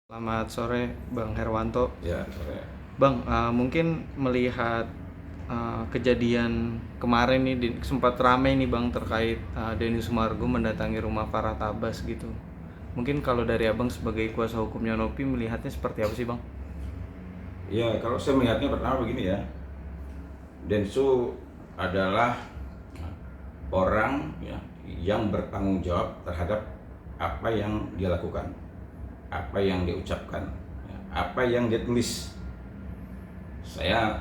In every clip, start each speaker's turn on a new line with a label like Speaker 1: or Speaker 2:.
Speaker 1: Selamat sore Bang Herwanto.
Speaker 2: Ya, sore.
Speaker 1: Bang, mungkin melihat kejadian kemarin nih sempat ramai nih Bang terkait Denny Sumargo mendatangi rumah Farhat Abbas gitu. Mungkin kalau dari Abang sebagai kuasa hukumnya Nopi melihatnya seperti apa sih Bang?
Speaker 2: Ya, kalau saya melihatnya pertama begini ya. Densu adalah orang ya, yang bertanggung jawab terhadap apa yang dia lakukan, apa yang dia ucapkan, ya, apa yang dia tulis. Saya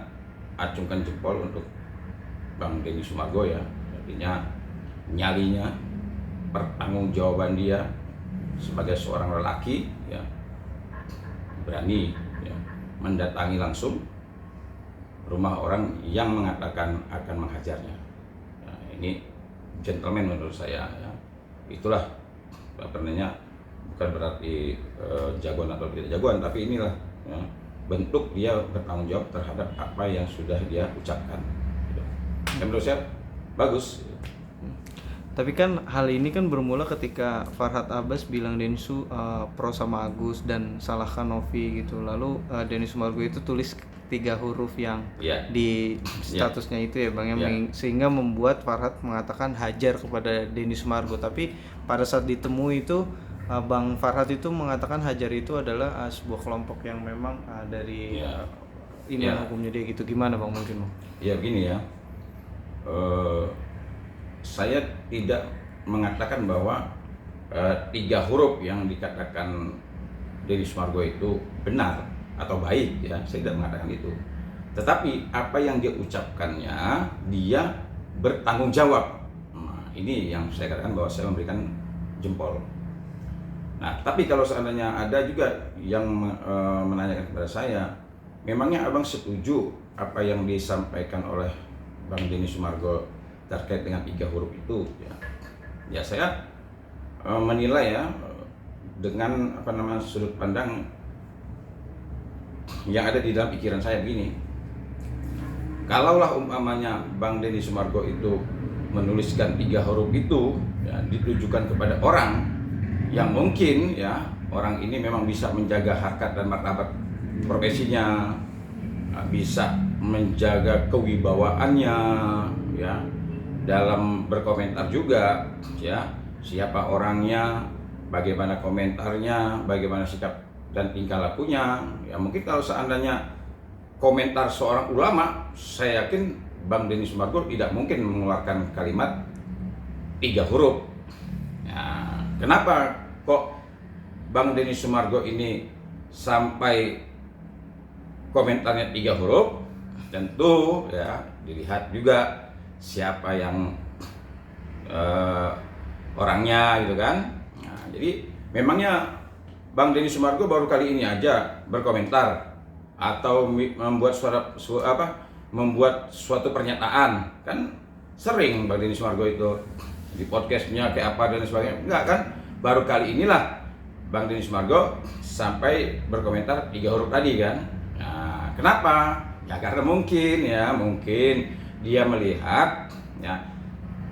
Speaker 2: acungkan jempol untuk Bang Denny Sumargo ya, artinya nyalinya, pertanggungjawaban dia sebagai seorang lelaki ya, berani ya, mendatangi langsung rumah orang yang mengatakan akan menghajarnya. Ya, ini gentleman menurut saya ya. Itulah apa namanya, bukan berarti jagoan atau tidak jagoan, tapi inilah ya, bentuk dia bertanggung jawab terhadap apa yang sudah dia ucapkan gitu. Dan menurut saya bagus.
Speaker 1: Tapi kan hal ini kan bermula ketika Farhat Abbas bilang Densu pro sama Agus dan salahkan Novi gitu. Lalu Denny Sumargo itu tulis 3 huruf yang di statusnya itu ya Bang, yang sehingga membuat Farhat mengatakan hajar kepada Denny Sumargo. Tapi pada saat ditemui itu Bang Farhat itu mengatakan hajar itu adalah sebuah kelompok yang memang dari iman hukumnya dia gitu. Gimana Bang mungkin Bang?
Speaker 2: Ya begini ya. Saya tidak mengatakan bahwa 3 huruf yang dikatakan Denny Sumargo itu benar atau baik ya, saya tidak mengatakan itu. Tetapi apa yang dia ucapkannya, dia bertanggung jawab. Nah, ini yang saya katakan bahwa saya memberikan jempol. Nah, tapi kalau seandainya ada juga yang menanyakan kepada saya, memangnya abang setuju apa yang disampaikan oleh Bang Denny Sumargo terkait dengan 3 huruf itu ya saya menilai ya dengan sudut pandang yang ada di dalam pikiran saya begini. Kalaulah umpamanya Bang Denny Sumargo itu menuliskan 3 huruf itu ya, ditujukan kepada orang yang mungkin ya orang ini memang bisa menjaga harkat dan martabat profesinya, bisa menjaga kewibawaannya ya, dalam berkomentar juga ya, siapa orangnya, bagaimana komentarnya, bagaimana sikap dan tingkah lakunya ya. Mungkin kalau seandainya komentar seorang ulama, saya yakin Bang Denny Sumargo tidak mungkin mengeluarkan kalimat 3 huruf ya. Kenapa kok Bang Denny Sumargo ini sampai komentarnya 3 huruf? Tentu ya dilihat juga siapa yang orangnya gitu kan. Nah, jadi memangnya Bang Denny Sumargo baru kali ini aja berkomentar atau membuat suatu pernyataan. Kan sering Bang Denny Sumargo itu di podcastnya kayak apa dan sebagainya. Enggak kan, baru kali inilah Bang Denny Sumargo sampai berkomentar 3 huruf tadi kan. Nah, kenapa? Ya karena mungkin dia melihat ya,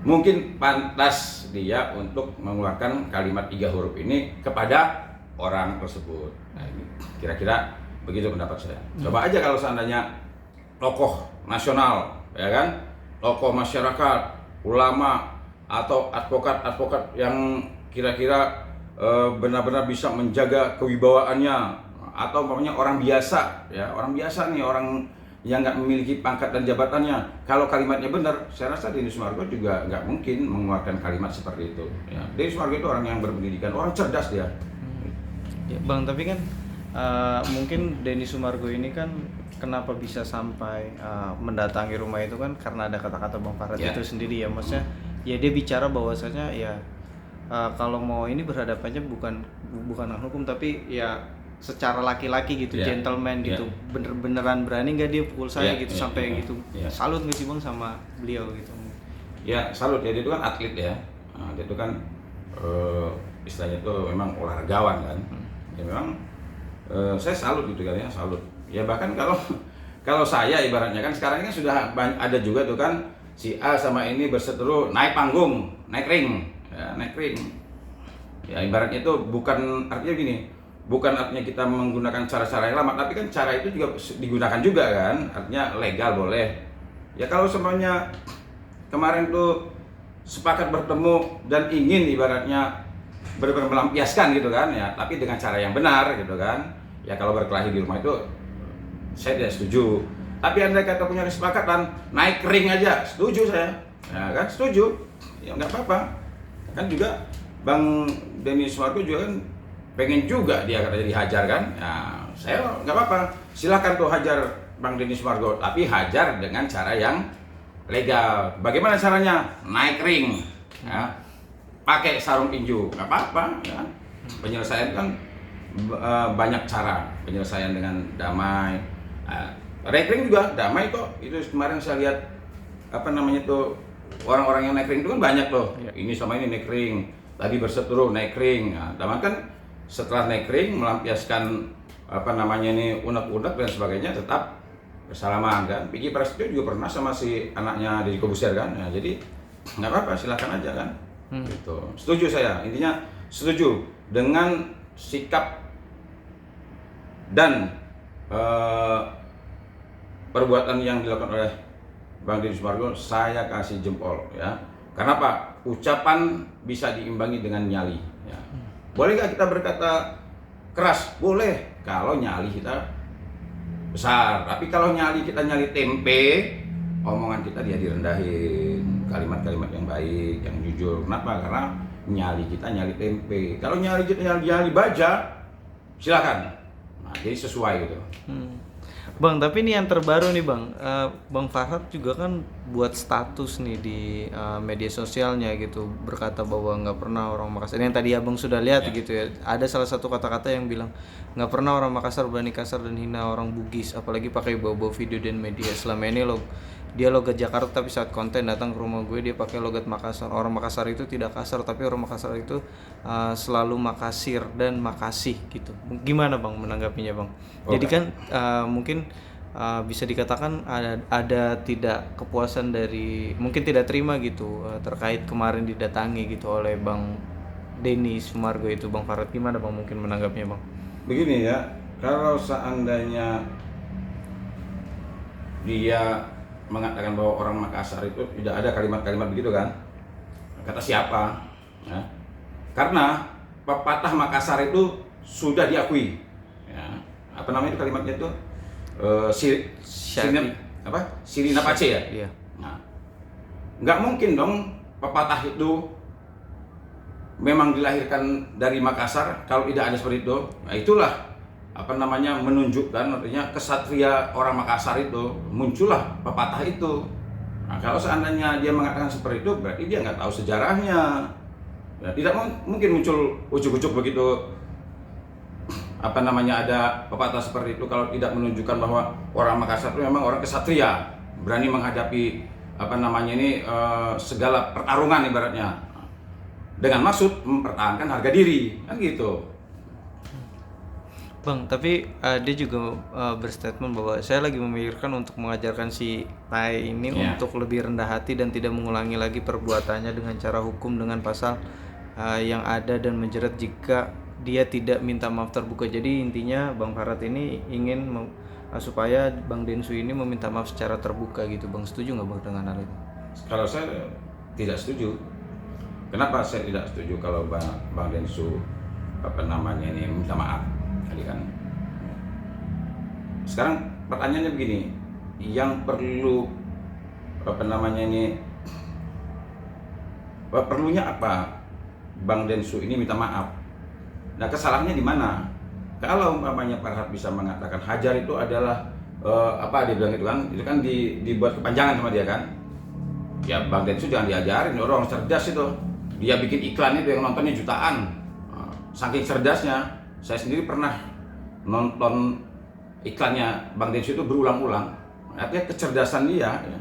Speaker 2: mungkin pantas dia untuk mengeluarkan kalimat 3 huruf ini kepada orang tersebut. Nah, ini kira-kira begitu pendapat saya. Coba aja kalau seandainya tokoh nasional ya kan, tokoh masyarakat, ulama atau advokat yang kira-kira benar-benar bisa menjaga kewibawaannya, atau umpamanya orang biasa ya, orang biasa nih, orang yang nggak memiliki pangkat dan jabatannya, kalau kalimatnya benar, saya rasa Denny Sumargo juga nggak mungkin mengeluarkan kalimat seperti itu ya. Denny Sumargo itu orang yang berpendidikan, orang cerdas dia.
Speaker 1: Ya Bang, tapi kan mungkin Denny Sumargo ini kan kenapa bisa sampai mendatangi rumah itu kan karena ada kata-kata Bang Farhat itu sendiri ya. Maksudnya ya dia bicara bahwasanya ya kalau mau ini berhadapannya bukan dengan hukum, tapi ya secara laki-laki gitu, gentleman gitu, beneran berani nggak dia pukul saya gitu sampai gitu. Salut nggak sih Bang sama beliau gitu?
Speaker 2: Ya salut ya, dia itu kan atlet ya. Nah, dia itu kan istilahnya itu memang olahragawan kan. Ya memang saya salut gitu kan ya, salut. Ya bahkan kalau saya ibaratnya kan sekarang ini kan sudah ada juga tuh kan si A sama ini berseteru naik panggung, naik ring. Ya ibaratnya itu bukan, artinya gini, bukan artinya kita menggunakan cara-cara yang lama, tapi kan cara itu juga digunakan juga kan, artinya legal boleh. Ya kalau semuanya kemarin tuh sepakat bertemu dan ingin ibaratnya benar-benar melampiaskan gitu kan ya, tapi dengan cara yang benar gitu kan. Ya kalau berkelahi di rumah itu saya tidak setuju. Tapi andai kata punya kesepakatan naik ring aja, setuju saya. Ya kan setuju. Ya nggak apa-apa. Kan juga Bang Denny Sumargo juga kan pengen juga dia katanya dihajar kan. Ya saya nggak apa-apa. Silakan tuh hajar Bang Denny Sumargo, tapi hajar dengan cara yang legal. Bagaimana caranya? Naik ring. Ya. Pakai sarung tinju, nggak apa-apa ya. Penyelesaian kan banyak cara penyelesaian dengan damai. Naik ring juga damai kok. Itu kemarin saya lihat apa namanya tuh orang-orang yang naik ring itu kan banyak tuh. Ya. Ini sama ini naik ring, tadi berseteru naik ring. Nah, damai kan setelah naik ring melampiaskan apa namanya ini unek-unek dan sebagainya tetap bersalaman kan. Vicky Prasetyo juga pernah sama si anaknya Deddy Corbuzier kan. Nah, jadi nggak apa-apa, silakan aja kan. Gitu. Setuju saya, intinya setuju dengan sikap dan perbuatan yang dilakukan oleh Bang Denny Sumargo. Saya kasih jempol ya. Karena apa? Ucapan bisa diimbangi dengan nyali ya. Boleh nggak kita berkata keras? Boleh kalau nyali kita besar. Tapi kalau nyali kita nyali tempe, omongan kita dia direndahin. Kalimat-kalimat yang baik, yang jujur. Kenapa? Karena nyali kita nyali tempe. Kalau nyali kita nyali baja, silakan. Nah, jadi sesuai gitu.
Speaker 1: Bang, tapi ini yang terbaru nih Bang, Bang Farhat juga kan buat status nih di media sosialnya gitu, berkata bahwa nggak pernah orang Makassar, yang tadi Abang sudah lihat gitu ya, ada salah satu kata-kata yang bilang nggak pernah orang Makassar berani kasar dan hina orang Bugis, apalagi pakai bawa-bawa video dan media. Selama ini dia logat Jakarta, tapi saat konten datang ke rumah gue dia pakai logat Makassar. Orang Makassar itu tidak kasar, tapi orang Makassar itu selalu makasir dan makasih gitu. Gimana Bang menanggapinya Bang? Jadi kan mungkin bisa dikatakan ada tidak kepuasan dari, mungkin tidak terima gitu terkait kemarin didatangi gitu oleh Bang Denny Sumargo itu. Bang Farhat gimana Bang mungkin menanggapinya Bang?
Speaker 2: Begini ya, kalau seandainya dia mengatakan bahwa orang Makassar itu tidak ada kalimat-kalimat begitu kan, kata siapa ya? Karena pepatah Makassar itu sudah diakui ya. Apa namanya itu kalimatnya itu Sirina Pace ya?
Speaker 1: Iya.
Speaker 2: Nah, nggak mungkin dong pepatah itu memang dilahirkan dari Makassar kalau tidak ada seperti itu. Nah, itulah apa namanya menunjukkan artinya kesatria orang Makassar itu, muncullah pepatah itu. Nah, kalau seandainya dia mengatakan seperti itu berarti dia nggak tahu sejarahnya ya, tidak mungkin muncul ujuk-ujuk begitu apa namanya ada pepatah seperti itu kalau tidak menunjukkan bahwa orang Makassar itu memang orang kesatria, berani menghadapi apa namanya ini segala pertarungan ibaratnya dengan maksud mempertahankan harga diri kan gitu.
Speaker 1: Bang, tapi dia juga berstatement bahwa saya lagi memikirkan untuk mengajarkan si Tai ini untuk lebih rendah hati dan tidak mengulangi lagi perbuatannya dengan cara hukum dengan pasal yang ada dan menjerat jika dia tidak minta maaf terbuka. Jadi intinya Bang Farhat ini ingin supaya Bang Densu ini meminta maaf secara terbuka gitu. Bang setuju nggak Bang dengan hal itu?
Speaker 2: Kalau saya tidak setuju. Kenapa saya tidak setuju kalau Bang Densu apa namanya ini minta maaf? Kan sekarang pertanyaannya begini, yang perlu apa namanya ini perlunya apa Bang Densu ini minta maaf? Nah kesalahannya di mana? Kalau umpamanya Farhat bisa mengatakan hajar itu adalah apa dia bilang itu kan dibuat kepanjangan sama dia kan? Ya Bang Densu jangan diajarin, orang cerdas itu, dia bikin iklan itu yang nontonnya jutaan, saking cerdasnya. Saya sendiri pernah nonton iklannya Bang Densu itu berulang-ulang. Artinya kecerdasan dia ya,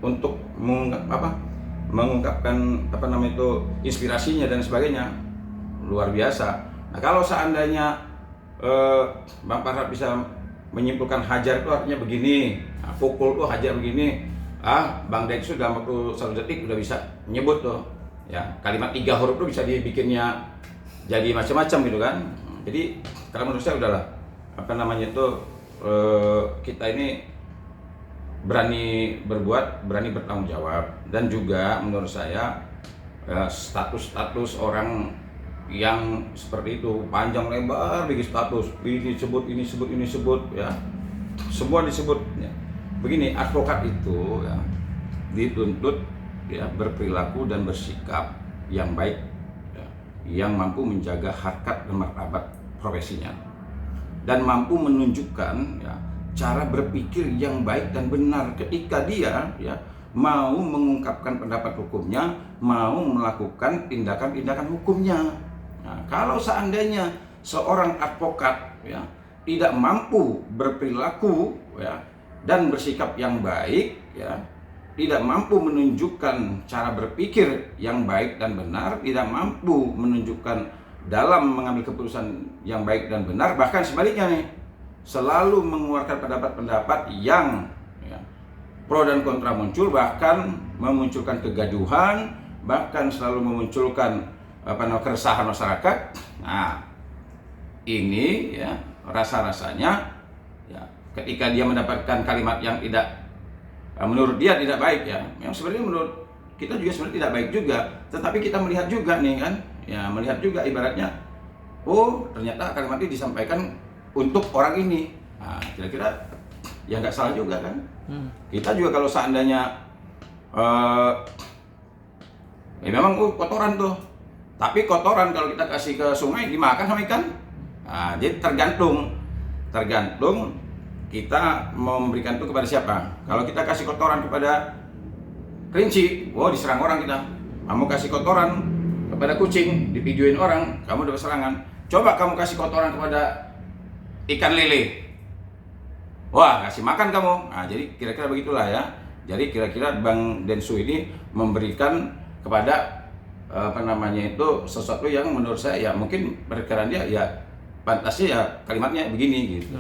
Speaker 2: untuk mengungkapkan apa namanya itu inspirasinya dan sebagainya luar biasa. Nah kalau seandainya Bang Farhat bisa menyimpulkan hajar itu artinya begini, nah, pukul tuh hajar begini, Bang Densu dalam waktu 1 detik udah bisa nyebut tuh ya kalimat 3 huruf tuh bisa dibikinnya jadi macam-macam gitu kan. Jadi kalau menurut saya udahlah, apa namanya itu, kita ini berani berbuat, berani bertanggung jawab. Dan juga menurut saya status-status orang yang seperti itu panjang lebar bikin status, ini sebut ya, semua disebut ya. Begini, advokat itu ya dituntut ya berperilaku dan bersikap yang baik ya, yang mampu menjaga harkat dan martabat profesinya dan mampu menunjukkan ya cara berpikir yang baik dan benar ketika dia ya mau mengungkapkan pendapat hukumnya, mau melakukan tindakan-tindakan hukumnya. Nah, kalau seandainya seorang advokat ya tidak mampu berperilaku ya dan bersikap yang baik ya, tidak mampu menunjukkan cara berpikir yang baik dan benar, tidak mampu menunjukkan dalam mengambil keputusan yang baik dan benar, bahkan sebaliknya nih, selalu mengeluarkan pendapat-pendapat yang ya, pro dan kontra muncul, bahkan memunculkan kegaduhan, bahkan selalu memunculkan keresahan masyarakat. Nah, ini ya rasa-rasanya ya, ketika dia mendapatkan kalimat yang tidak menurut dia tidak baik ya, yang sebenarnya menurut kita juga sebenarnya tidak baik juga, tetapi kita melihat juga nih kan, ya melihat juga ibaratnya, oh ternyata kalimat ini disampaikan untuk orang ini. Nah, kira-kira ya nggak salah juga kan. Kita juga kalau seandainya ya memang kotoran tuh, tapi kotoran kalau kita kasih ke sungai dimakan sama ikan. Nah, jadi tergantung kita mau memberikan itu kepada siapa. Kalau kita kasih kotoran kepada kelinci, wow diserang orang kita. Kamu kasih kotoran kepada kucing, divideoin orang, kamu dapat serangan. Coba kamu kasih kotoran kepada ikan lele, wah kasih makan kamu. Nah, jadi kira-kira begitulah ya. Jadi kira-kira Bang Densu ini memberikan kepada sesuatu yang menurut saya ya mungkin perkiraan dia ya pantasnya ya kalimatnya begini gitu.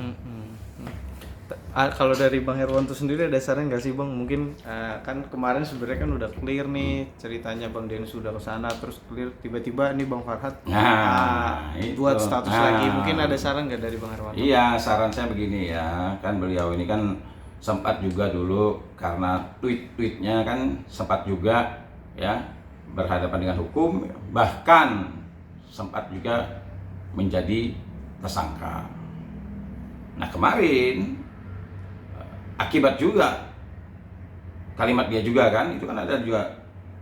Speaker 1: Kalau dari Bang Herwanto sendiri ada saran nggak sih Bang? Mungkin kan kemarin sebenarnya kan udah clear nih ceritanya Bang Densu sudah ke sana, terus clear tiba-tiba nih Bang Farhat buat status lagi. Mungkin ada saran nggak dari Bang Herwanto?
Speaker 2: Iya, saran saya begini ya, kan beliau ini kan sempat juga dulu karena tweet-tweetnya kan sempat juga ya berhadapan dengan hukum, bahkan sempat juga menjadi tersangka. Nah kemarin akibat juga kalimat dia juga kan, itu kan ada juga,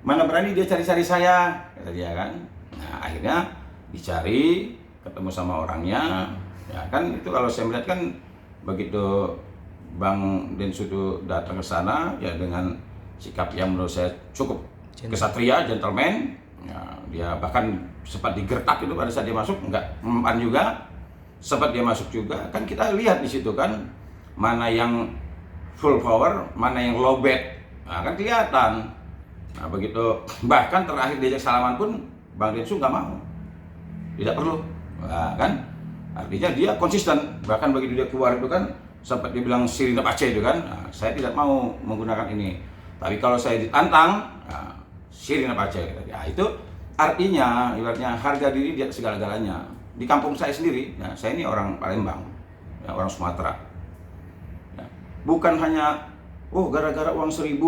Speaker 2: mana berani dia cari-cari saya, kata dia kan. Nah akhirnya dicari, ketemu sama orangnya, ya kan itu kalau saya melihat kan begitu Bang Densu itu datang ke sana ya dengan sikap yang menurut saya cukup kesatria, gentleman. Ya, dia bahkan sempat digertak itu pada saat dia masuk, enggak mempan juga, sempat dia masuk juga, kan kita lihat di situ kan mana yang full power, mana yang low bet, nah kan kelihatan. Nah begitu, bahkan terakhir diajak salaman pun Bang Densu nggak mau, tidak perlu, nah, kan artinya dia konsisten. Bahkan begitu dia keluar itu kan sempat dibilang sirine pace itu kan, nah, saya tidak mau menggunakan ini, tapi kalau saya ditantang, nah, sirine pace. Ya itu artinya ibaratnya harga diri dia segala-galanya. Di kampung saya sendiri, ya, saya ini orang Palembang, ya, orang Sumatera. Bukan hanya gara-gara uang 1.000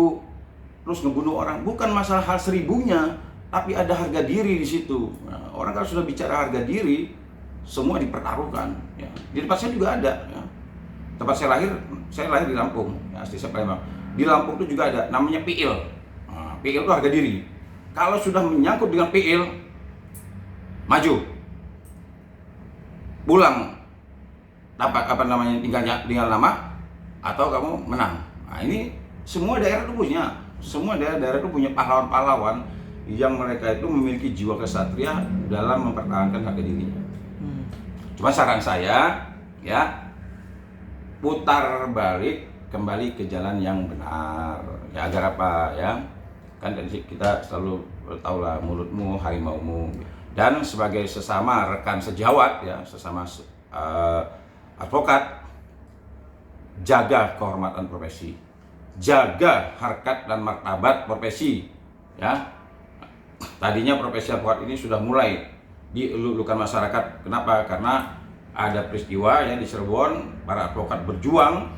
Speaker 2: terus ngebunuh orang, bukan masalah hal 1.000-nya, tapi ada harga diri di situ. Nah, orang kalau sudah bicara harga diri, semua dipertaruhkan. Ya. Di tempat saya juga ada. Ya. Tempat saya lahir di Lampung, ya, asli saya Palembang. Di Lampung itu juga ada, namanya PIL. Nah, PIL itu harga diri. Kalau sudah menyangkut dengan PIL, maju, pulang, tanpa tinggal nama, atau kamu menang. Nah ini semua daerah itu punya, semua daerah itu punya pahlawan-pahlawan yang mereka itu memiliki jiwa kesatria dalam mempertahankan harga dirinya. Cuma saran saya ya, putar balik kembali ke jalan yang benar. Ya agar apa ya? Kan kita selalu tahu lah, mulutmu harimaumu. Dan sebagai sesama rekan sejawat ya, sesama advokat, jaga kehormatan profesi, jaga harkat dan martabat profesi ya. Tadinya profesi advokat ini sudah mulai dilulukan masyarakat. Kenapa? Karena ada peristiwa yang di Cirebon, para advokat berjuang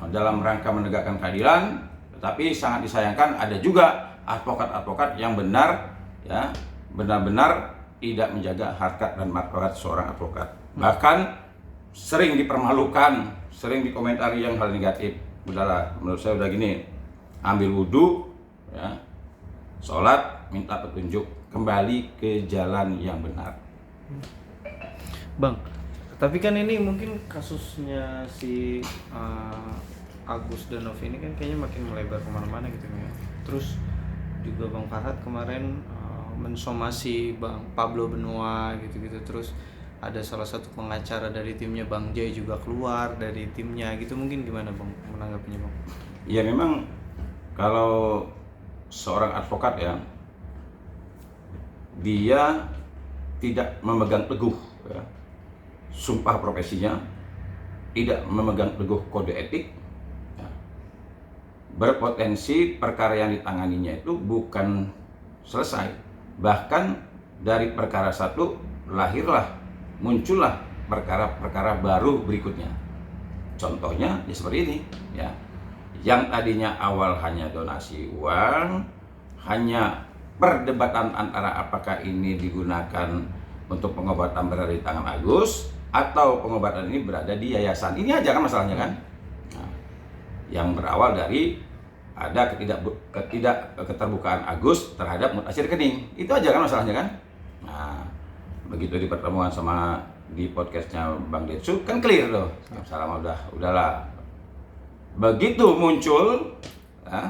Speaker 2: dalam rangka menegakkan keadilan, tetapi sangat disayangkan ada juga advokat-advokat yang benar ya, benar-benar tidak menjaga harkat dan martabat seorang advokat. Bahkan sering dipermalukan, sering dikomentari yang hal negatif. Udahlah, menurut saya udah gini, ambil wudhu ya, sholat, minta petunjuk, kembali ke jalan yang benar.
Speaker 1: Bang, tapi kan ini mungkin kasusnya si Agus dan Novi ini kan kayaknya makin melebar kemana-mana gitu ya. Terus juga Bang Farhat kemarin mensomasi Bang Pablo Benua gitu-gitu. Terus ada salah satu pengacara dari timnya Bang Jai juga keluar dari timnya gitu. Mungkin gimana Bang menanggapinya Bang?
Speaker 2: Ya memang kalau seorang advokat ya, dia tidak memegang teguh ya, sumpah profesinya, tidak memegang teguh kode etik ya, berpotensi perkara yang ditanganinya itu bukan selesai, bahkan dari perkara satu muncullah perkara-perkara baru berikutnya. Contohnya ya seperti ini ya, yang tadinya awal hanya donasi uang, hanya perdebatan antara apakah ini digunakan untuk pengobatan berada di tangan Agus atau pengobatan ini berada di yayasan. Ini aja kan masalahnya kan. Nah, yang berawal dari ada keterbukaan Agus terhadap mutakhir rekening. Itu aja kan masalahnya kan. Nah, begitu di pertemuan sama di podcastnya Bang Densu kan clear loh. Salam udahlah. Begitu muncul ya,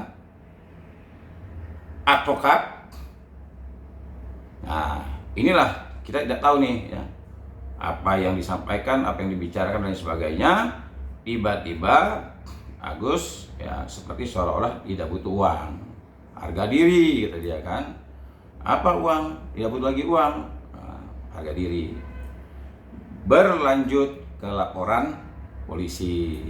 Speaker 2: advokat. Nah, inilah kita tidak tahu nih ya, apa yang disampaikan, apa yang dibicarakan dan sebagainya. Tiba-tiba Agus ya seperti seolah-olah tidak butuh uang, harga diri kata dia kan. Apa uang? Tidak butuh lagi uang, nah, harga diri. Berlanjut ke laporan polisi,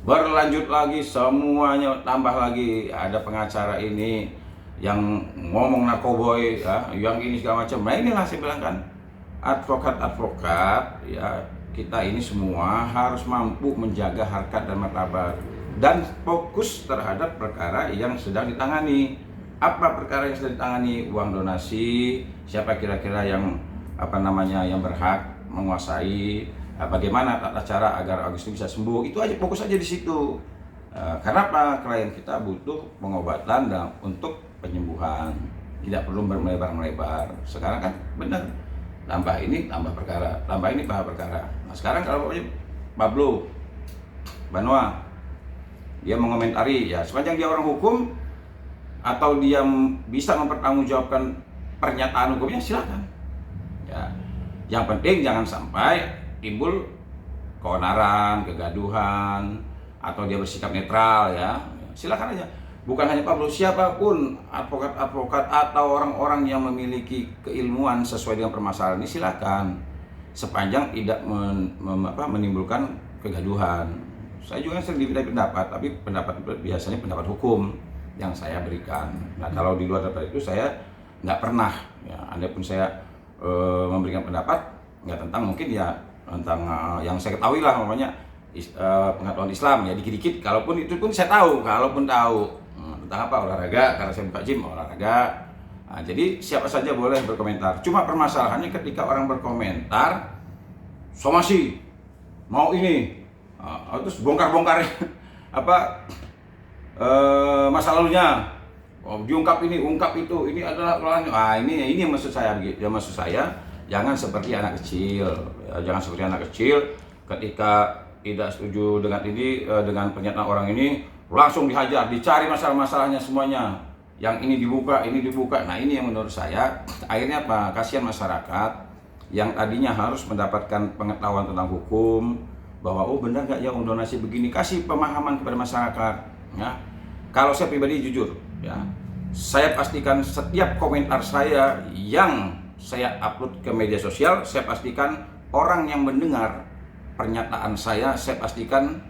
Speaker 2: berlanjut lagi semuanya, tambah lagi ada pengacara ini yang ngomong narkoboy ya, yang ini segala macam. Nah inilah saya bilang kan, advokat ya, kita ini semua harus mampu menjaga harkat dan martabat dan fokus terhadap perkara yang sedang ditangani. Apa perkara yang sedang ditangani? Uang donasi, siapa kira-kira yang yang berhak menguasai, bagaimana tata cara agar Agus bisa sembuh. Itu aja, fokus aja di situ. Karena apa? Klien kita butuh pengobatan dan untuk penyembuhan, tidak perlu melebar-melebar. Sekarang kan benar, tambah ini tambah perkara, tambah ini tambah perkara. Nah sekarang kalau Pablo Benua dia mengomentari ya, sepanjang dia orang hukum atau dia bisa mempertanggungjawabkan pernyataan hukumnya, silakan ya. Yang penting jangan sampai timbul keonaran, kegaduhan, atau dia bersikap netral ya. Silakan aja. Bukan hanya Pablo, siapapun advokat-advokat atau orang-orang yang memiliki keilmuan sesuai dengan permasalahan ini silakan, sepanjang tidak menimbulkan kegaduhan. Saya juga sering diminta pendapat, tapi pendapat biasanya pendapat hukum yang saya berikan. Nah kalau di luar daripada itu saya nggak pernah ya, andapun saya memberikan pendapat nggak tentang mungkin ya tentang yang saya ketahui lah, pengetahuan Islam ya dikit-dikit, kalaupun itu pun saya tahu, kalaupun tahu tentang apa, olahraga, karena saya buka gym olahraga. Nah, jadi siapa saja boleh berkomentar. Cuma permasalahannya ketika orang berkomentar somasi mau ini terus bongkar-bongkar masa lalunya, diungkap ini, ungkap itu, ini adalah kesalahan. Ini yang maksud saya begitu. Ya maksud saya jangan seperti anak kecil, ya, jangan seperti anak kecil ketika tidak setuju dengan ini, dengan pernyataan orang ini langsung dihajar, dicari masalah-masalahnya semuanya. Yang ini dibuka. Nah ini yang menurut saya akhirnya apa? Kasihan masyarakat yang tadinya harus mendapatkan pengetahuan tentang hukum, bahwa oh benar nggak ya donasi begini, kasih pemahaman kepada masyarakat. Ya, kalau saya pribadi jujur, ya, saya pastikan setiap komentar saya yang saya upload ke media sosial, saya pastikan orang yang mendengar pernyataan saya pastikan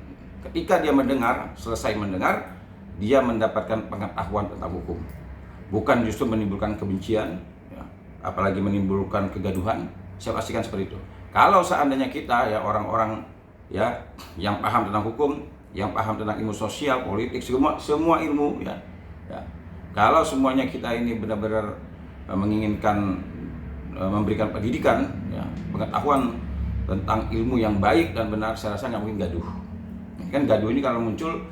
Speaker 2: ketika dia mendengar, selesai mendengar, dia mendapatkan pengetahuan tentang hukum, bukan justru menimbulkan kebencian ya, apalagi menimbulkan kegaduhan, saya pastikan seperti itu. Kalau seandainya kita ya orang-orang ya yang paham tentang hukum, yang paham tentang ilmu sosial, politik, semua ilmu ya, ya. Kalau semuanya kita ini benar-benar menginginkan memberikan pendidikan, ya, pengetahuan tentang ilmu yang baik dan benar, saya rasa nggak mungkin gaduh. Kan gaduh ini kalau muncul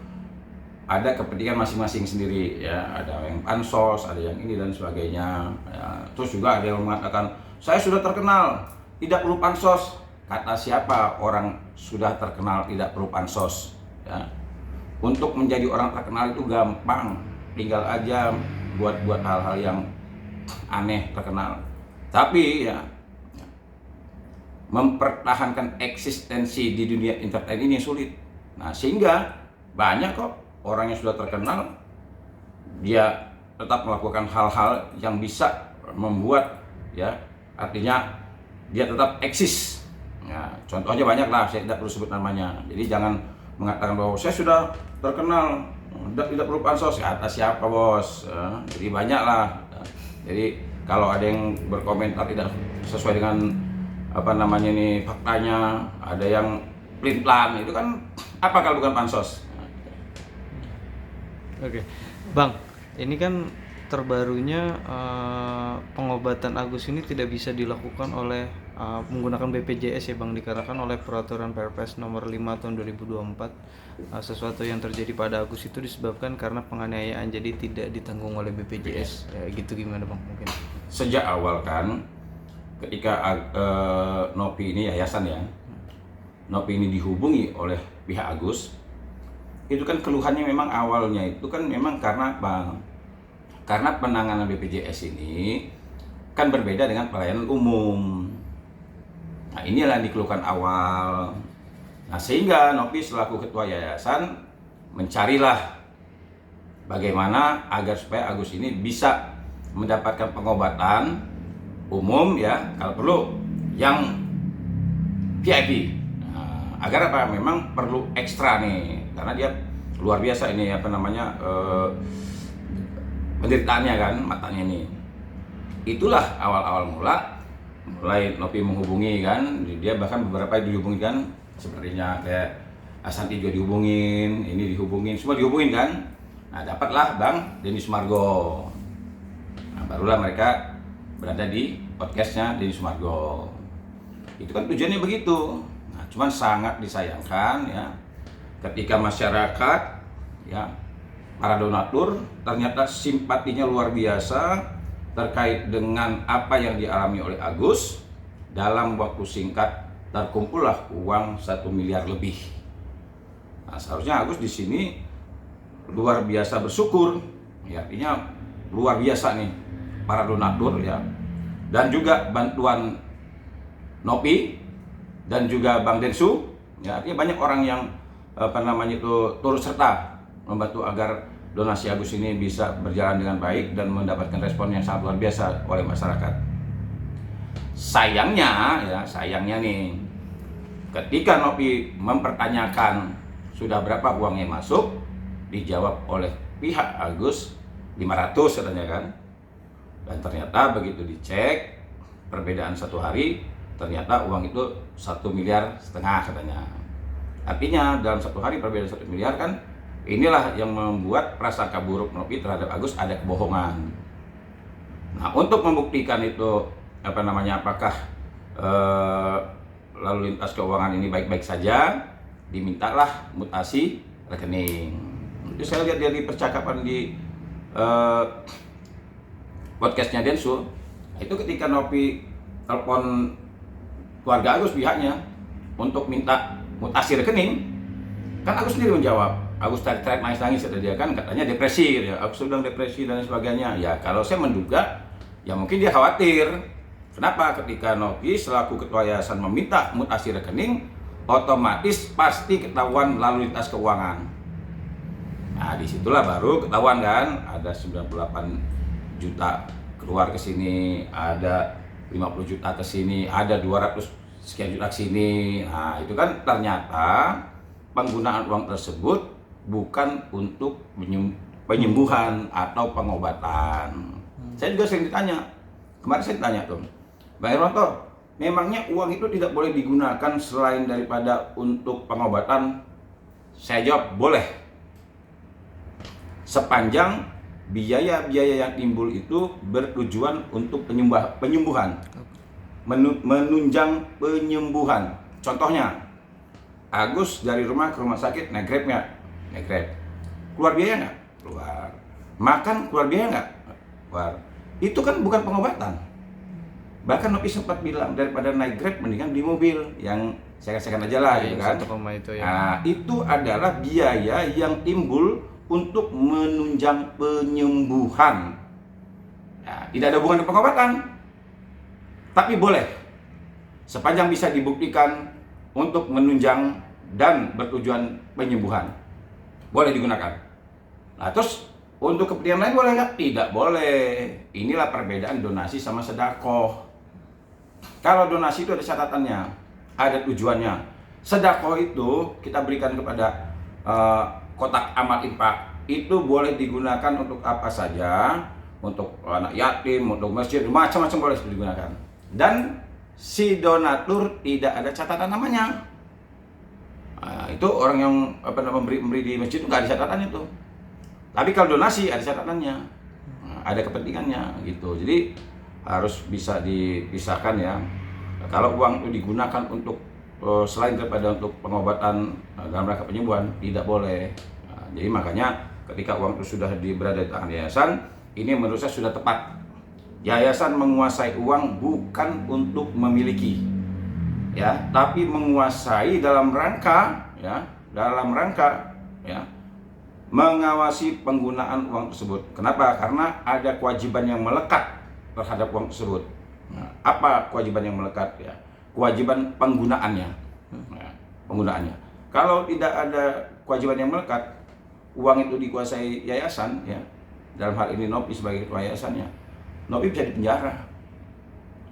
Speaker 2: ada kepentingan masing-masing sendiri, ya, ada yang pansos, ada yang ini dan sebagainya. Ya. Terus juga ada yang mengatakan saya sudah terkenal, tidak perlu pansos. Kata siapa orang sudah terkenal tidak perlu pansos? Ya. Untuk menjadi orang terkenal itu gampang, tinggal aja buat hal-hal yang aneh terkenal. Tapi ya mempertahankan eksistensi di dunia entertain ini sulit. Nah, sehingga banyak kok orang yang sudah terkenal dia tetap melakukan hal-hal yang bisa membuat ya artinya dia tetap eksis. Ya, contohnya banyak lah, saya tidak perlu sebut namanya. Jadi jangan mengatakan bahwa saya sudah terkenal tidak perlu pansos. Ya, atas siapa bos? Jadi banyak lah. Jadi kalau ada yang berkomentar tidak sesuai dengan apa namanya ini faktanya, ada yang pelin-pelan, itu kan apa kalau bukan pansos?
Speaker 1: Oke, Bang, ini kan terbarunya pengobatan Agus ini tidak bisa dilakukan oleh menggunakan BPJS ya Bang, dikarenakan oleh peraturan Perpres nomor 5 tahun 2024. Sesuatu yang terjadi pada Agus itu disebabkan karena penganiayaan, jadi tidak ditanggung oleh BPJS. Ya, gitu gimana Bang mungkin?
Speaker 2: Sejak awal kan ketika Nopi ini yayasan ya, Nopi ini dihubungi oleh pihak Agus, itu kan keluhannya memang awalnya itu kan memang karena apa? Karena penanganan BPJS ini kan berbeda dengan pelayanan umum. Nah, inilah yang dikeluhkan awal. Nah, sehingga Nopi selaku ketua yayasan mencarilah bagaimana agar supaya Agus ini bisa mendapatkan pengobatan umum ya, kalau perlu yang VIP. Nah, agar apa? Memang perlu ekstra nih, karena dia luar biasa ini apa namanya penderitaannya kan, matanya ini. Itulah awal-awal mulai Nopi menghubungi kan, dia bahkan beberapa dihubungi kan, sepertinya kayak Asanti juga dihubungin, ini dihubungin, semua dihubungin kan. Nah, dapatlah Bang Denny Sumargo. Nah, barulah mereka berada di podcastnya Denny Sumargo. Itu kan tujuannya begitu. Nah, cuman sangat disayangkan ya ketika masyarakat ya para donatur ternyata simpatinya luar biasa terkait dengan apa yang dialami oleh Agus. Dalam waktu singkat terkumpullah uang 1 miliar lebih. Nah, seharusnya Agus di sini luar biasa bersyukur, ya, artinya luar biasa nih para donatur ya, dan juga bantuan Nopi dan juga Bang Densu, ya, artinya banyak orang yang apa namanya itu turut serta membantu agar donasi Agus ini bisa berjalan dengan baik dan mendapatkan respon yang sangat luar biasa oleh masyarakat. Sayangnya nih, ketika Nopi mempertanyakan sudah berapa uang yang masuk, dijawab oleh pihak Agus 500 katanya kan. Dan ternyata begitu dicek perbedaan 1 hari, ternyata uang itu 1,5 miliar katanya. Artinya dalam 1 hari perbedaan 1 miliar kan, inilah yang membuat prasangka buruk Nopi terhadap Agus ada kebohongan. Nah, untuk membuktikan itu apa namanya, apakah lalu lintas keuangan ini baik-baik saja, dimintalah mutasi rekening. Itu saya lihat dari percakapan di podcastnya Densu, itu ketika Nopi telepon keluarga Agus pihaknya untuk minta mutasi rekening, kan Agus sendiri menjawab. Agus teriak nangis kata dia kan, katanya depresi ya, Agus sedang depresi dan sebagainya. Ya kalau saya menduga ya mungkin dia khawatir. Kenapa ketika Nopi selaku ketua yayasan meminta mutasi rekening, otomatis pasti ketahuan lalu lintas keuangan. Nah, disitulah baru ketahuan kan, ada 98 juta keluar ke sini, ada 50 juta ke sini, ada 200 sekian juta ke sini. Nah, itu kan ternyata penggunaan uang tersebut bukan untuk penyembuhan atau pengobatan. Saya juga sering ditanya, Kemarin saya tanya tuh, Bang Hermanto, memangnya uang itu tidak boleh digunakan selain daripada untuk pengobatan? Saya jawab, boleh. Sepanjang biaya-biaya yang timbul itu bertujuan untuk penyembuhan, menunjang penyembuhan. Contohnya, Agus dari rumah ke rumah sakit naik Grab nggak? Naik Grab. Keluar biaya nggak? Keluar. Makan keluar biaya nggak? Keluar. Itu kan bukan pengobatan. Bahkan Nopi sempat bilang daripada naik Grab mendingan di mobil yang sekan-sekan aja lah, gitu kan?
Speaker 1: Itu ya.
Speaker 2: Nah, itu adalah biaya yang timbul untuk menunjang penyembuhan. Nah, tidak ada hubungan dengan pengobatan, tapi boleh sepanjang bisa dibuktikan untuk menunjang dan bertujuan penyembuhan, boleh digunakan. Nah, terus untuk kepentingan lain boleh nggak? Tidak boleh. Inilah perbedaan donasi sama sedekah. Kalau donasi itu ada catatannya, ada tujuannya. Sedekah itu kita berikan kepada kotak amal infak, itu boleh digunakan untuk apa saja, untuk anak yatim, untuk masjid, macam-macam boleh digunakan. Dan si donatur tidak ada catatan namanya. Nah, itu orang yang memberi di masjid itu nggak ada catatan itu. Tapi kalau donasi ada catatannya, ada kepentingannya gitu. Jadi harus bisa dipisahkan ya. Kalau uang itu digunakan untuk selain daripada untuk pengobatan dalam rangka penyembuhan, tidak boleh. Nah, jadi makanya ketika uang itu sudah berada di tangan yayasan, ini menurut saya sudah tepat. Yayasan menguasai uang bukan untuk memiliki, ya, tapi menguasai dalam rangka mengawasi penggunaan uang tersebut. Kenapa? Karena ada kewajiban yang melekat terhadap uang tersebut. Nah, apa kewajiban yang melekat? Ya, kewajiban penggunaannya. Nah, penggunaannya. Kalau tidak ada kewajiban yang melekat, uang itu dikuasai yayasan, ya, dalam hal ini Nopi sebagai ketua yayasannya, Nopi bisa dipenjara.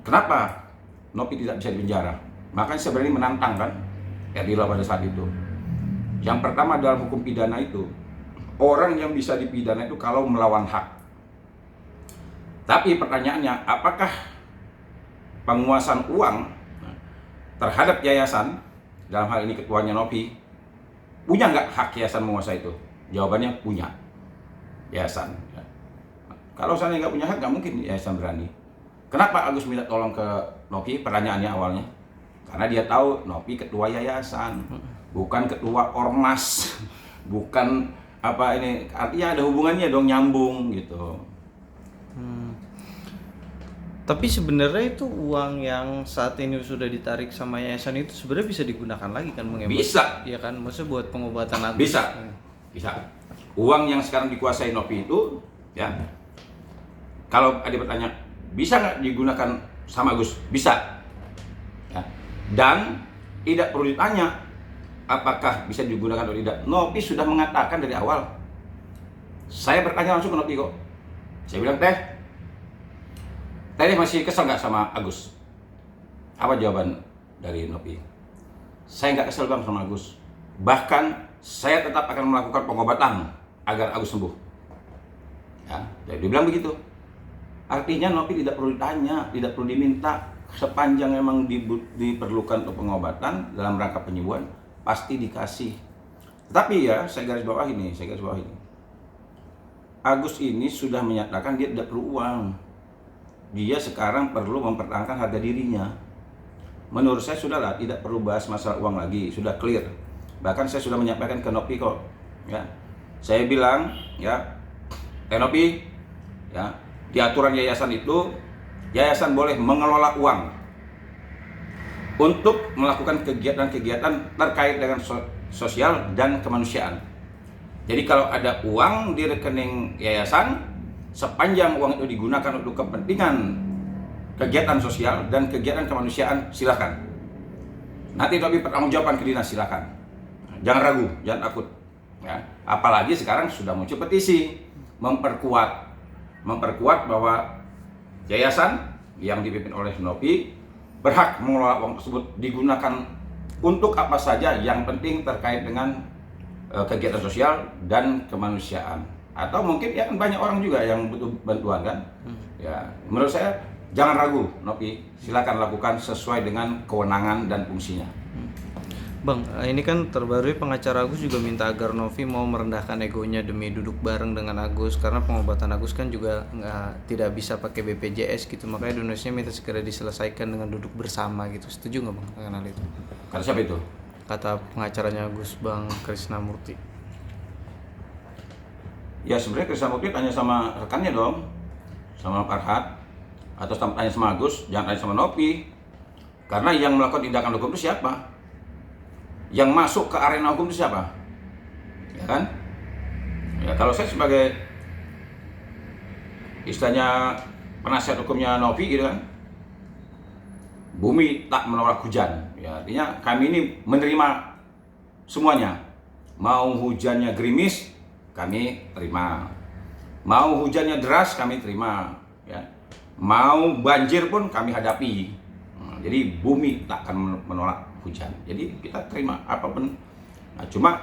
Speaker 2: Kenapa Nopi tidak bisa dipenjara? Makanya sebenarnya menantang kan Erdila pada saat itu. Yang pertama dalam hukum pidana itu, orang yang bisa dipidana itu kalau melawan hak. Tapi pertanyaannya, apakah penguasaan uang terhadap yayasan, dalam hal ini ketuanya Nopi, punya nggak hak yayasan menguasai itu? Jawabannya punya. Yayasan. Kalau saya nggak punya hak, nggak mungkin yayasan berani. Kenapa Agus minta tolong ke Nopi? Pertanyaannya awalnya, karena dia tahu Nopi ketua yayasan, bukan ketua ormas, bukan apa ini. Artinya ada hubungannya dong, nyambung gitu.
Speaker 1: Tapi sebenarnya itu uang yang saat ini sudah ditarik sama yayasan itu sebenarnya bisa digunakan lagi kan, Bang?
Speaker 2: Bisa.
Speaker 1: Iya kan, maksudnya buat pengobatan Agus.
Speaker 2: Bisa. Bisa. Uang yang sekarang dikuasai Nopi itu, ya. Kalau ada bertanya, bisa nggak digunakan sama Agus? Bisa. Ya. Dan tidak perlu ditanya apakah bisa digunakan atau tidak. Nopi sudah mengatakan dari awal. Saya bertanya langsung ke Nopi kok. Saya bilang, Teh masih kesel nggak sama Agus? Apa jawaban dari Nopi? Saya nggak kesel Bang sama Agus. Bahkan saya tetap akan melakukan pengobatan agar Agus sembuh. Ya, jadi dia bilang begitu. Artinya Nopi tidak perlu ditanya, tidak perlu diminta. Sepanjang memang diperlukan untuk pengobatan dalam rangka penyembuhan, pasti dikasih. Tapi ya, saya garis bawah ini. Agus ini sudah menyatakan dia tidak perlu uang. Dia sekarang perlu mempertahankan harga dirinya. Menurut saya sudahlah, tidak perlu bahas masalah uang lagi, sudah clear. Bahkan saya sudah menyampaikan ke Nopi kok. Ya, saya bilang, ya, Nopi, ya, di aturan yayasan itu, yayasan boleh mengelola uang untuk melakukan kegiatan-kegiatan terkait dengan sosial dan kemanusiaan. Jadi kalau ada uang di rekening yayasan, sepanjang uang itu digunakan untuk kepentingan kegiatan sosial dan kegiatan kemanusiaan, silakan. Nanti Nopi pertanggungjawaban ke dinas, silakan. Jangan ragu, jangan takut. Ya. Apalagi sekarang sudah muncul petisi memperkuat bahwa yayasan yang dipimpin oleh Nopi berhak mengelola uang tersebut digunakan untuk apa saja, yang penting terkait dengan kegiatan sosial dan kemanusiaan. Atau mungkin ya banyak orang juga yang butuh bantuan kan. Ya, menurut saya jangan ragu, Nopi, silakan lakukan sesuai dengan kewenangan dan fungsinya.
Speaker 1: Bang, ini kan terbaru pengacara Agus juga minta agar Novi mau merendahkan egonya demi duduk bareng dengan Agus, karena pengobatan Agus kan juga tidak bisa pakai BPJS gitu, makanya donasinya minta segera diselesaikan dengan duduk bersama gitu. Setuju nggak Bang dengan hal itu?
Speaker 2: Kata siapa itu?
Speaker 1: Kata pengacaranya Agus, Bang Krisnamurti.
Speaker 2: Ya sebenarnya Krisnamurti tanya sama rekannya dong, sama Farhat, atau tanya sama Agus, jangan tanya sama Nopi, karena yang melakukan tindakan hukum itu siapa? Yang masuk ke arena hukum itu siapa? Ya kan? Ya kalau saya sebagai istilahnya penasihat hukumnya Novi gitu kan, bumi tak menolak hujan. Ya artinya kami ini menerima semuanya. Mau hujannya gerimis, kami terima. Mau hujannya deras, kami terima. Ya. Mau banjir pun kami hadapi. Jadi bumi tak akan menolak hujan. Jadi kita terima apapun. Nah, cuma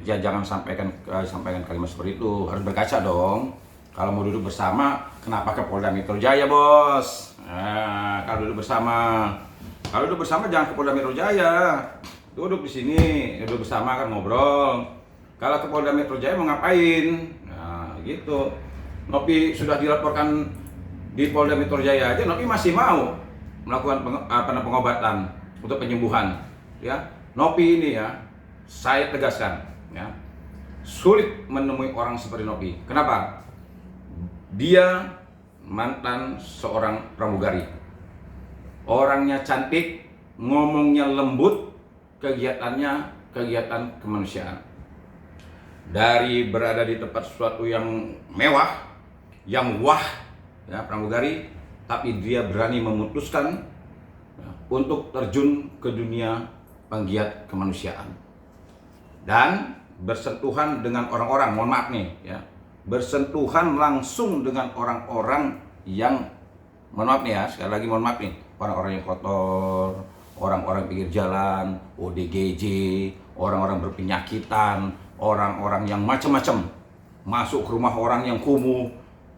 Speaker 2: ya jangan sampaikan kalimat seperti itu. Harus berkaca dong. Kalau mau duduk bersama, kenapa ke Polda Metro Jaya, Bos? Nah, kalau duduk bersama jangan ke Polda Metro Jaya. Duduk di sini, duduk bersama kan ngobrol. Kalau ke Polda Metro Jaya mau ngapain? Nah, gitu. Nopi sudah dilaporkan di Polda Metro Jaya aja, Nopi masih mau melakukan pengobatan untuk penyembuhan, ya. Nopi ini ya, saya tegaskan, ya, sulit menemui orang seperti Nopi. Kenapa? Dia mantan seorang pramugari, orangnya cantik, ngomongnya lembut, kegiatannya kegiatan kemanusiaan. Dari berada di tempat sesuatu yang mewah, yang wah, ya, pramugari, tapi dia berani memutuskan untuk terjun ke dunia penggiat kemanusiaan dan bersentuhan dengan orang-orang, mohon maaf nih ya, bersentuhan langsung dengan orang-orang yang, mohon maaf nih ya, sekali lagi mohon maaf nih, orang-orang yang kotor, orang-orang pinggir jalan, ODGJ, orang-orang berpenyakitan, orang-orang yang macam-macam, masuk ke rumah orang yang kumuh.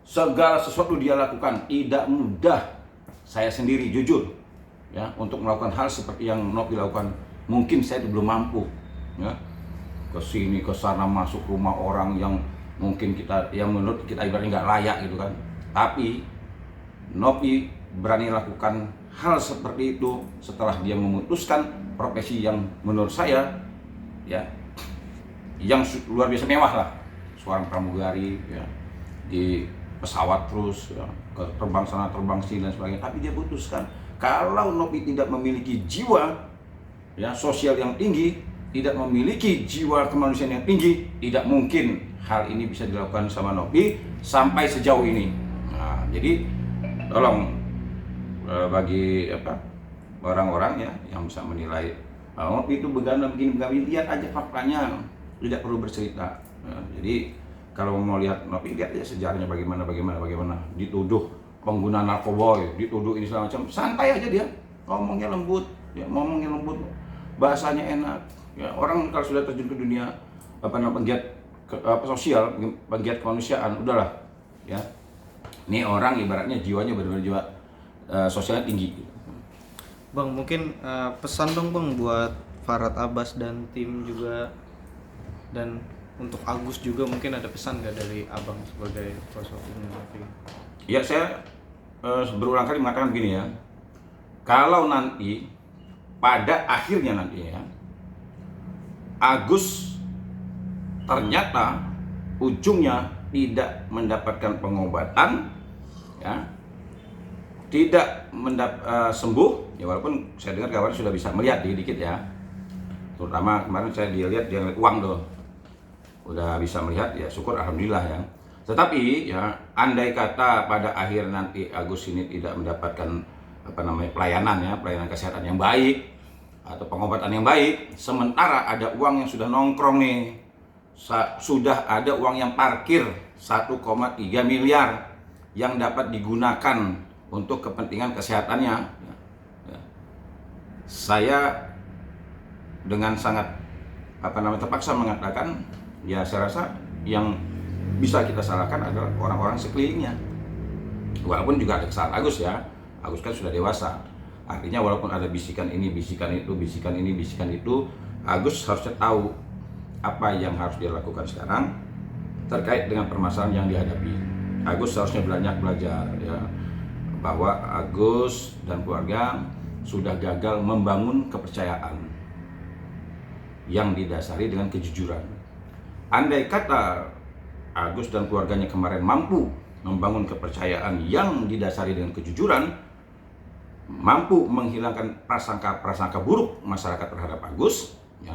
Speaker 2: Segala sesuatu dia lakukan. Tidak mudah. Saya sendiri jujur ya, untuk melakukan hal seperti yang Nopi lakukan, mungkin saya belum mampu ya. Ke sini ke sana, masuk rumah orang yang mungkin yang menurut kita ibaratnya nggak layak gitu kan. Tapi Nopi berani lakukan hal seperti itu setelah dia memutuskan profesi yang menurut saya ya, yang luar biasa mewah lah, seorang pramugari ya, di pesawat terus ya, ke terbang sana terbang sini dan sebagainya. Tapi dia putuskan kalau Nopi tidak memiliki jiwa ya sosial yang tinggi, tidak memiliki jiwa kemanusiaan yang tinggi, tidak mungkin hal ini bisa dilakukan sama Nopi sampai sejauh ini. Nah, jadi tolong bagi orang-orang ya yang bisa menilai Nopi itu begini, lihat aja faktanya, tidak perlu bercerita. Nah, jadi kalau mau lihat Nopi, lihat aja sejarahnya bagaimana, dituduh pengguna narkoba, dituduh ini segala macam, santai aja dia, ngomongnya lembut, bahasanya enak. Ya, orang kalau sudah terjun ke dunia penggiat sosial, penggiat kemanusiaan, udahlah, ya. Ini orang ibaratnya jiwanya benar-benar jiwa sosialnya tinggi.
Speaker 1: Bang, mungkin pesan dong Bang buat Farhat Abbas dan tim juga, dan untuk Agus juga mungkin ada pesan nggak dari Abang sebagai kuasa hukumnya?
Speaker 2: Ya, saya berulang kali mengatakan begini ya, kalau nanti pada akhirnya nanti ya Agus ternyata ujungnya tidak mendapatkan pengobatan ya, tidak sembuh ya, walaupun saya dengar kawan sudah bisa melihat dikit ya, terutama kemarin saya dia lihat uang tuh udah bisa melihat, ya syukur alhamdulillah ya. Tetapi ya andai kata pada akhir nanti Agus ini tidak mendapatkan pelayanan kesehatan yang baik atau pengobatan yang baik, sementara ada uang yang sudah nongkrong nih, sudah ada uang yang parkir 1,3 miliar yang dapat digunakan untuk kepentingan kesehatannya ya. Saya dengan sangat terpaksa mengatakan, ya saya rasa yang bisa kita salahkan adalah orang-orang sekelilingnya. Walaupun juga ada kesalahan Agus ya, Agus kan sudah dewasa. Artinya walaupun ada bisikan ini, bisikan itu, bisikan ini, bisikan itu, Agus harusnya tahu apa yang harus dia lakukan sekarang terkait dengan permasalahan yang dihadapi. Agus harusnya banyak belajar ya, bahwa Agus dan keluarga sudah gagal membangun kepercayaan yang didasari dengan kejujuran. Andai kata Agus dan keluarganya kemarin mampu membangun kepercayaan yang didasari dengan kejujuran, mampu menghilangkan prasangka-prasangka buruk masyarakat terhadap Agus, ya,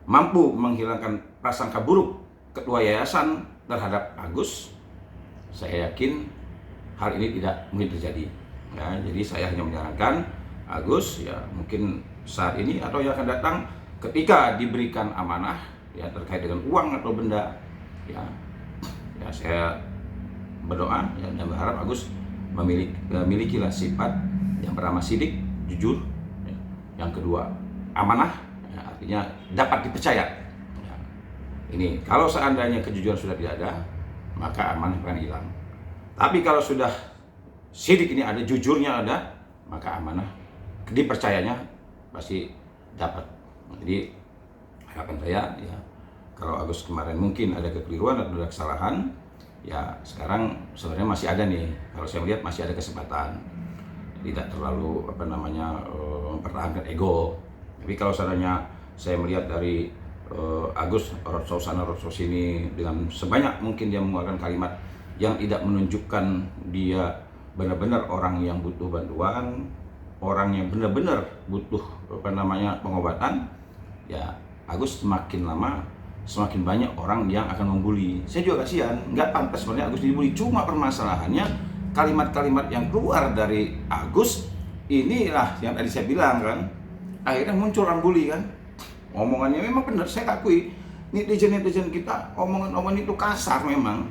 Speaker 2: mampu menghilangkan prasangka buruk ketua yayasan terhadap Agus, saya yakin hal ini tidak mungkin terjadi. Ya, jadi saya hanya menyarankan Agus ya mungkin saat ini atau yang akan datang ketika diberikan amanah ya terkait dengan uang atau benda, ya saya berdoa ya, dan berharap Agus memilikilah sifat yang pertama sidik, jujur, ya. Yang kedua amanah, ya, artinya dapat dipercaya. Ya. Ini kalau seandainya kejujuran sudah tidak ada, maka amanah akan hilang. Tapi kalau sudah sidik ini ada, jujurnya ada, maka amanah dipercayanya pasti dapat. Jadi harapan saya ya, kalau Agus kemarin mungkin ada kekeliruan atau ada kesalahan, ya sekarang sebenarnya masih ada nih. Kalau saya melihat masih ada kesempatan. Tidak terlalu mempertahankan ego. Tapi kalau seandainya saya melihat dari Agus roadshow sana roadshow sini dengan sebanyak mungkin dia mengeluarkan kalimat yang tidak menunjukkan dia benar-benar orang yang butuh bantuan, orang yang benar-benar butuh pengobatan, ya Agus semakin lama semakin banyak orang yang akan membuli. Saya juga kasihan, nggak pantas sebenarnya Agus dibully. Cuma permasalahannya kalimat-kalimat yang keluar dari Agus inilah yang tadi saya bilang kan, akhirnya muncul orang bully kan. Omongannya memang benar, saya akui netizen kita omongan itu kasar memang,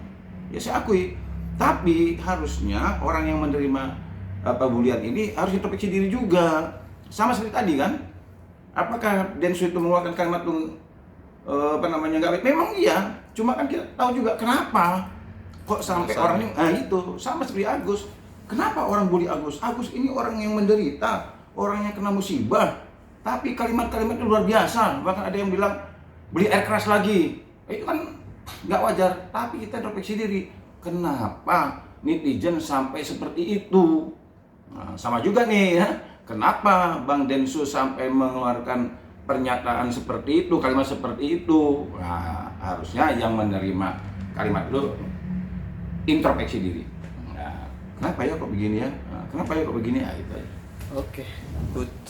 Speaker 2: ya saya akui. Tapi harusnya orang yang menerima bulian ini harus introspeksi diri juga. Sama seperti tadi kan, apakah Densu itu mengeluarkan kalimat nggak baik? Memang iya, cuma kan kita tahu juga kenapa kok sampai orang ini, itu sama seperti Agus. Kenapa orang bully Agus? Agus ini orang yang menderita, orang yang kena musibah. Tapi kalimat-kalimatnya luar biasa. Bahkan ada yang bilang beli air keras lagi. Itu kan nggak wajar. Tapi kita introspeksi diri. Kenapa netizen sampai seperti itu? Nah, sama juga nih ya. Kenapa Bang Densu sampai mengeluarkan pernyataan seperti itu, kalimat seperti itu? Nah, harusnya yang menerima kalimat itu introspeksi diri. Nah, kenapa ya kok begini ya? Kenapa ya kok begini ya? Itu aja.
Speaker 1: Oke, good.